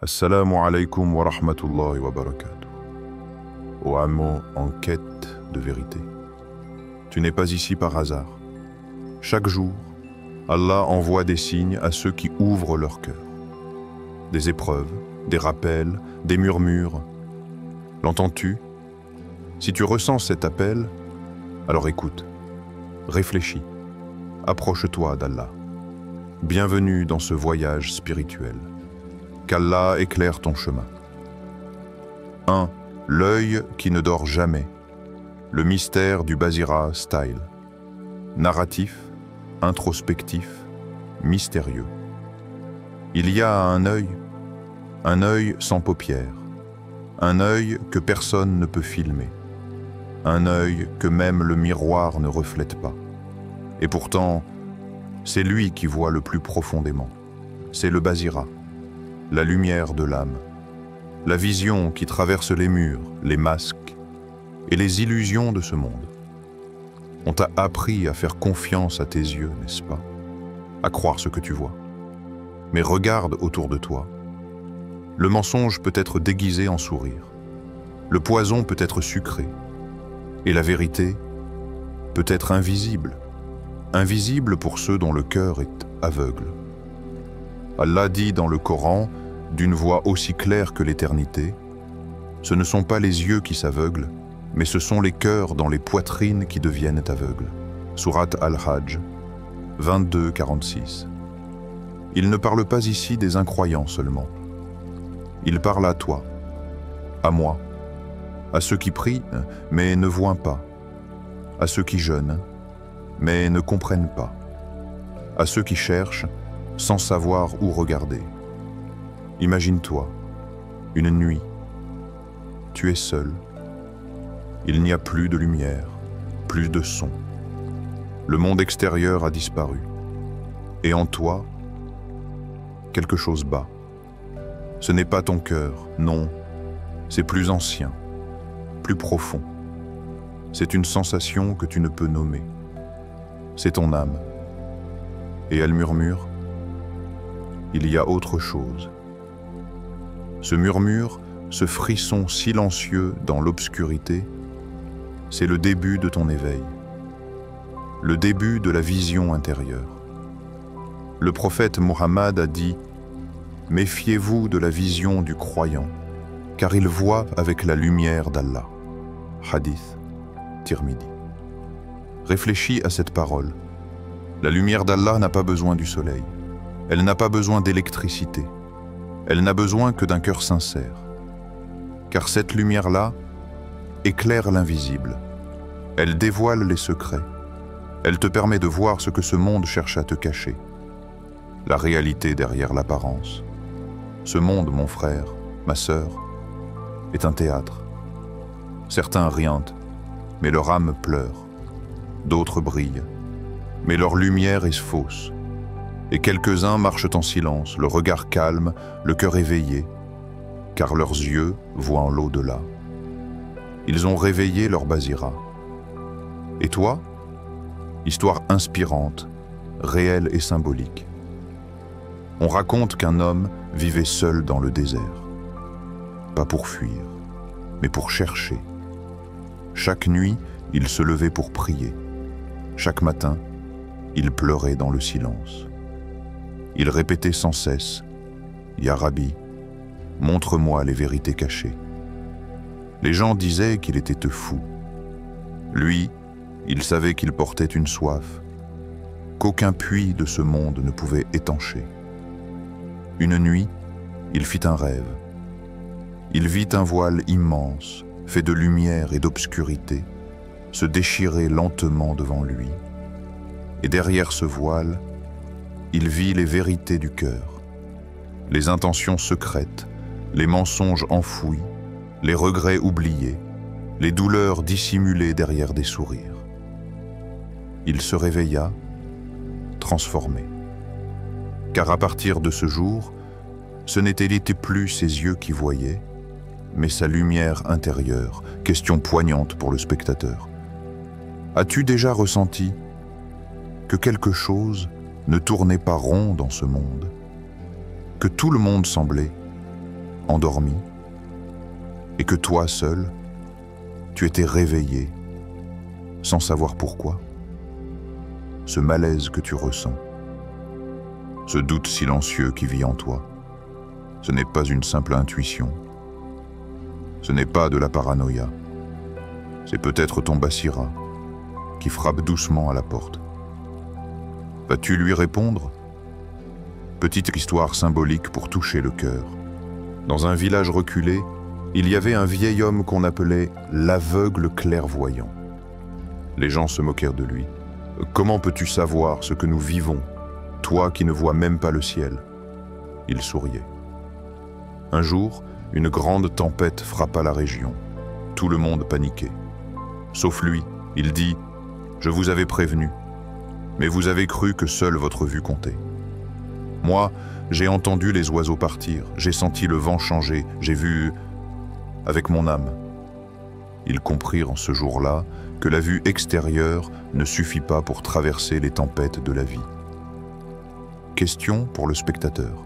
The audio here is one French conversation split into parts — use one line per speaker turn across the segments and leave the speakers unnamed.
Assalamu alaikum wa rahmatullahi wa barakatuh. Ô âme en quête de vérité, tu n'es pas ici par hasard. Chaque jour, Allah envoie des signes à ceux qui ouvrent leur cœur. Des épreuves, des rappels, des murmures. L'entends-tu? Si tu ressens cet appel, alors écoute, réfléchis, approche-toi d'Allah. Bienvenue dans ce voyage spirituel. Qu'Allah éclaire ton chemin. 1. L'œil qui ne dort jamais. Le mystère du Basira Style. Narratif, introspectif, mystérieux. Il y a un œil sans paupières, un œil que personne ne peut filmer, un œil que même le miroir ne reflète pas. Et pourtant, c'est lui qui voit le plus profondément. C'est le Basira, la lumière de l'âme, la vision qui traverse les murs, les masques et les illusions de ce monde. On t'a appris à faire confiance à tes yeux, n'est-ce pas? À croire ce que tu vois. Mais regarde autour de toi. Le mensonge peut être déguisé en sourire. Le poison peut être sucré. Et la vérité peut être invisible. Invisible pour ceux dont le cœur est aveugle. Allah dit dans le Coran, d'une voix aussi claire que l'éternité, « Ce ne sont pas les yeux qui s'aveuglent, mais ce sont les cœurs dans les poitrines qui deviennent aveugles. » Sourate Al-Hajj, 22-46. Il ne parle pas ici des incroyants seulement. Il parle à toi, à moi, à ceux qui prient, mais ne voient pas, à ceux qui jeûnent, mais ne comprennent pas, à ceux qui cherchent, sans savoir où regarder. Imagine-toi, une nuit, tu es seul. Il n'y a plus de lumière, plus de son. Le monde extérieur a disparu. Et en toi, quelque chose bat. Ce n'est pas ton cœur, non, c'est plus ancien, plus profond. C'est une sensation que tu ne peux nommer. C'est ton âme. Et elle murmure, il y a autre chose. Ce murmure, ce frisson silencieux dans l'obscurité, c'est le début de ton éveil, le début de la vision intérieure. Le prophète Mohammed a dit « Méfiez-vous de la vision du croyant, car il voit avec la lumière d'Allah. » Hadith, Tirmidhi. Réfléchis à cette parole. La lumière d'Allah n'a pas besoin du soleil. Elle n'a pas besoin d'électricité. Elle n'a besoin que d'un cœur sincère. Car cette lumière-là éclaire l'invisible. Elle dévoile les secrets. Elle te permet de voir ce que ce monde cherche à te cacher. La réalité derrière l'apparence. Ce monde, mon frère, ma sœur, est un théâtre. Certains rient, mais leur âme pleure. D'autres brillent, mais leur lumière est fausse. Et quelques-uns marchent en silence, le regard calme, le cœur éveillé, car leurs yeux voient en l'au-delà. Ils ont réveillé leur Basira. Et toi? Histoire inspirante, réelle et symbolique. On raconte qu'un homme vivait seul dans le désert. Pas pour fuir, mais pour chercher. Chaque nuit, il se levait pour prier. Chaque matin, il pleurait dans le silence. Il répétait sans cesse « Ya Rabbi, montre-moi les vérités cachées. » Les gens disaient qu'il était fou. Lui, il savait qu'il portait une soif qu'aucun puits de ce monde ne pouvait étancher. Une nuit, il fit un rêve. Il vit un voile immense, fait de lumière et d'obscurité, se déchirer lentement devant lui. Et derrière ce voile, il vit les vérités du cœur, les intentions secrètes, les mensonges enfouis, les regrets oubliés, les douleurs dissimulées derrière des sourires. Il se réveilla, transformé. Car à partir de ce jour, ce n'était plus ses yeux qui voyaient, mais sa lumière intérieure, question poignante pour le spectateur. As-tu déjà ressenti que quelque chose ne tournait pas rond dans ce monde, que tout le monde semblait endormi et que toi seul, tu étais réveillé sans savoir pourquoi. Ce malaise que tu ressens, ce doute silencieux qui vit en toi, ce n'est pas une simple intuition, ce n'est pas de la paranoïa, c'est peut-être ton Basira qui frappe doucement à la porte. Vas-tu lui répondre? Petite histoire symbolique pour toucher le cœur. Dans un village reculé, il y avait un vieil homme qu'on appelait l'aveugle clairvoyant. Les gens se moquèrent de lui. Comment peux-tu savoir ce que nous vivons, toi qui ne vois même pas le ciel? Il souriait. Un jour, une grande tempête frappa la région. Tout le monde paniquait. Sauf lui, il dit « Je vous avais prévenu, mais vous avez cru que seule votre vue comptait. Moi, j'ai entendu les oiseaux partir, j'ai senti le vent changer, j'ai vu avec mon âme. » Ils comprirent en ce jour-là que la vue extérieure ne suffit pas pour traverser les tempêtes de la vie. Question pour le spectateur.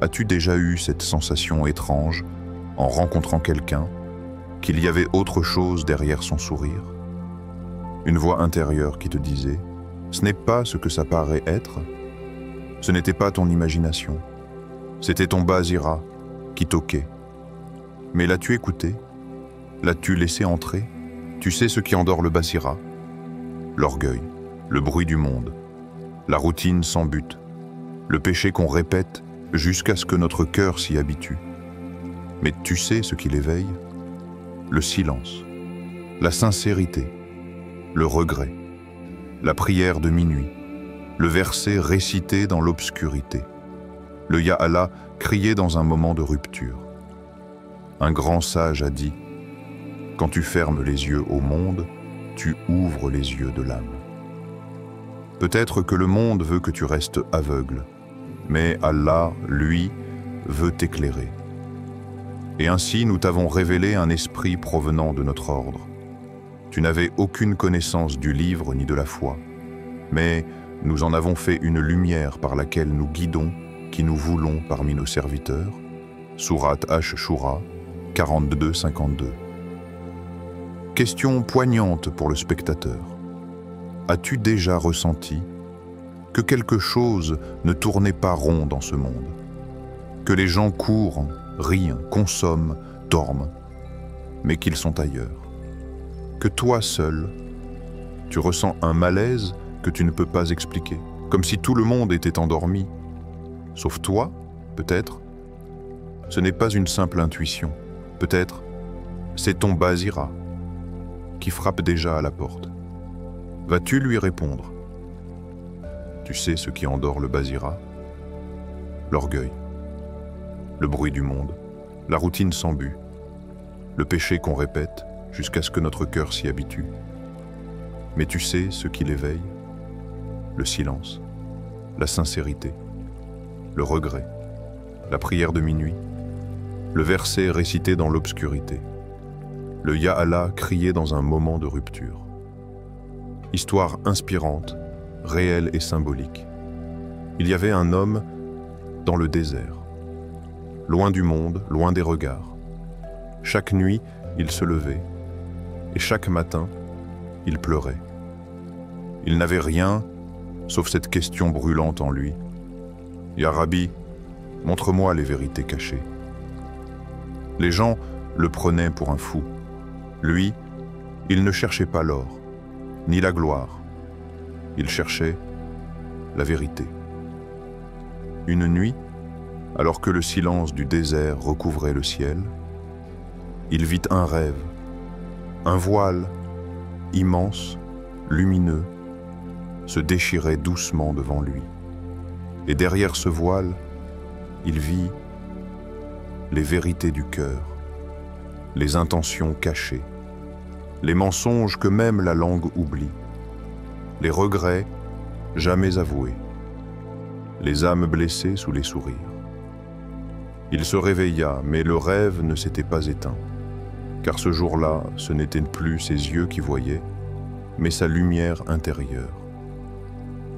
As-tu déjà eu cette sensation étrange, en rencontrant quelqu'un, qu'il y avait autre chose derrière son sourire? Une voix intérieure qui te disait « Ce n'est pas ce que ça paraît être. Ce n'était pas ton imagination. C'était ton Basira qui toquait. Mais l'as-tu écouté? L'as-tu laissé entrer? Tu sais ce qui endort le Basira? L'orgueil, le bruit du monde, la routine sans but, le péché qu'on répète jusqu'à ce que notre cœur s'y habitue. Mais tu sais ce qui l'éveille? Le silence, la sincérité, le regret, la prière de minuit, le verset récité dans l'obscurité, le Ya Allah crié dans un moment de rupture. Un grand sage a dit « Quand tu fermes les yeux au monde, tu ouvres les yeux de l'âme. » Peut-être que le monde veut que tu restes aveugle, mais Allah, lui, veut t'éclairer. Et ainsi nous t'avons révélé un esprit provenant de notre ordre. Tu n'avais aucune connaissance du livre ni de la foi, mais nous en avons fait une lumière par laquelle nous guidons qui nous voulons parmi nos serviteurs. Sourate Ash-Shura 42-52. Question poignante pour le spectateur. As-tu déjà ressenti que quelque chose ne tournait pas rond dans ce monde? Que les gens courent, rient, consomment, dorment, mais qu'ils sont ailleurs? Que toi seul, tu ressens un malaise que tu ne peux pas expliquer, comme si tout le monde était endormi, sauf toi, peut-être? Ce n'est pas une simple intuition, peut-être c'est ton Basira qui frappe déjà à la porte. Vas-tu lui répondre? Tu sais ce qui endort le Basira? L'orgueil, le bruit du monde, la routine sans but, le péché qu'on répète jusqu'à ce que notre cœur s'y habitue. Mais tu sais ce qui l'éveille? Le silence, la sincérité, le regret, la prière de minuit, le verset récité dans l'obscurité, le Ya Allah crié dans un moment de rupture. Histoire inspirante, réelle et symbolique. Il y avait un homme dans le désert, loin du monde, loin des regards. Chaque nuit, il se levait, et chaque matin, il pleurait. Il n'avait rien, sauf cette question brûlante en lui. « Ya Rabbi, montre-moi les vérités cachées. » Les gens le prenaient pour un fou. Lui, il ne cherchait pas l'or, ni la gloire. Il cherchait la vérité. Une nuit, alors que le silence du désert recouvrait le ciel, il vit un rêve, un voile immense, lumineux, se déchirait doucement devant lui. Et derrière ce voile, il vit les vérités du cœur, les intentions cachées, les mensonges que même la langue oublie, les regrets jamais avoués, les âmes blessées sous les sourires. Il se réveilla, mais le rêve ne s'était pas éteint, car ce jour-là, ce n'étaient plus ses yeux qui voyaient, mais sa lumière intérieure.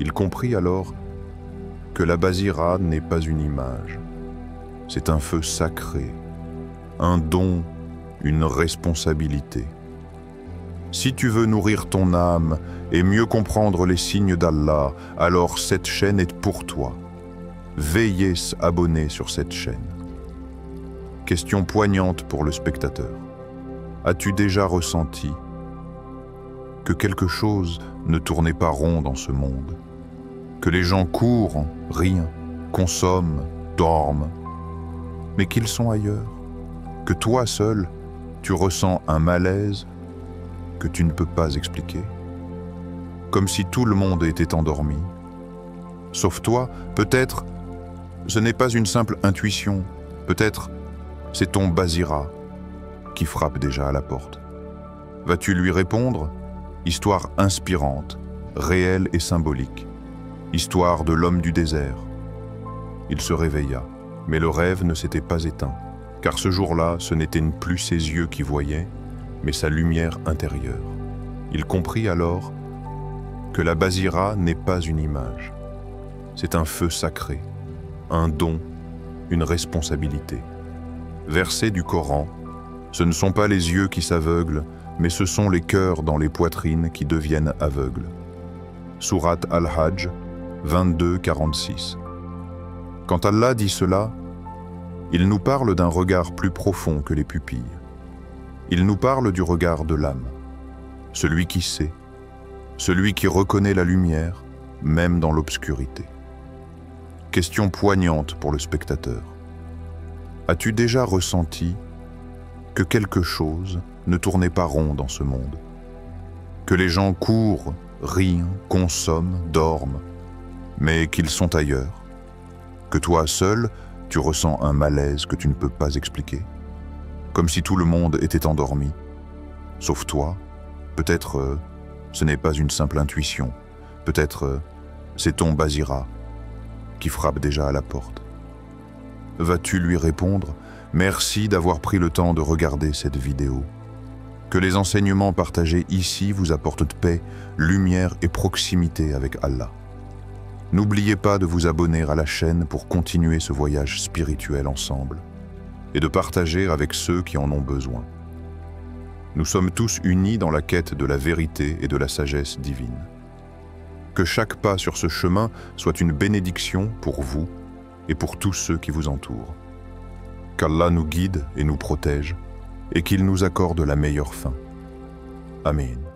Il comprit alors que la Basira n'est pas une image, C'est un feu sacré, un don, une responsabilité. Si tu veux nourrir ton âme et mieux comprendre les signes d'Allah, alors cette chaîne est pour toi. Veuillez s'abonner sur cette chaîne. Question poignante pour le spectateur. As-tu déjà ressenti que quelque chose ne tournait pas rond dans ce monde? Que les gens courent, rient, consomment, dorment, mais qu'ils sont ailleurs? Que toi seul, tu ressens un malaise que tu ne peux pas expliquer? Comme si tout le monde était endormi. Sauf toi, peut-être, ce n'est pas une simple intuition, peut-être c'est ton Basira qui frappe déjà à la porte. Vas-tu lui répondre? Histoire inspirante, réelle et symbolique. Histoire de l'homme du désert. Il se réveilla, mais le rêve ne s'était pas éteint, car ce jour-là, ce n'étaient plus ses yeux qui voyaient, mais sa lumière intérieure. Il comprit alors que la Basira n'est pas une image. C'est un feu sacré, un don, une responsabilité. Verset du Coran, ce ne sont pas les yeux qui s'aveuglent, mais ce sont les cœurs dans les poitrines qui deviennent aveugles. Sourate Al-Hajj 22-46. Quand Allah dit cela, il nous parle d'un regard plus profond que les pupilles. Il nous parle du regard de l'âme, celui qui sait, celui qui reconnaît la lumière, même dans l'obscurité. Question poignante pour le spectateur. As-tu déjà ressenti que quelque chose ne tournait pas rond dans ce monde? Que les gens courent, rient, consomment, dorment, mais qu'ils sont ailleurs? Que toi seul, tu ressens un malaise que tu ne peux pas expliquer? Comme si tout le monde était endormi. Sauf toi, peut-être ce n'est pas une simple intuition, peut-être c'est ton Basira qui frappe déjà à la porte. Vas-tu lui répondre? Merci d'avoir pris le temps de regarder cette vidéo. Que les enseignements partagés ici vous apportent paix, lumière et proximité avec Allah. N'oubliez pas de vous abonner à la chaîne pour continuer ce voyage spirituel ensemble et de partager avec ceux qui en ont besoin. Nous sommes tous unis dans la quête de la vérité et de la sagesse divine. Que chaque pas sur ce chemin soit une bénédiction pour vous et pour tous ceux qui vous entourent. Qu'Allah nous guide et nous protège et qu'il nous accorde la meilleure fin. Amen.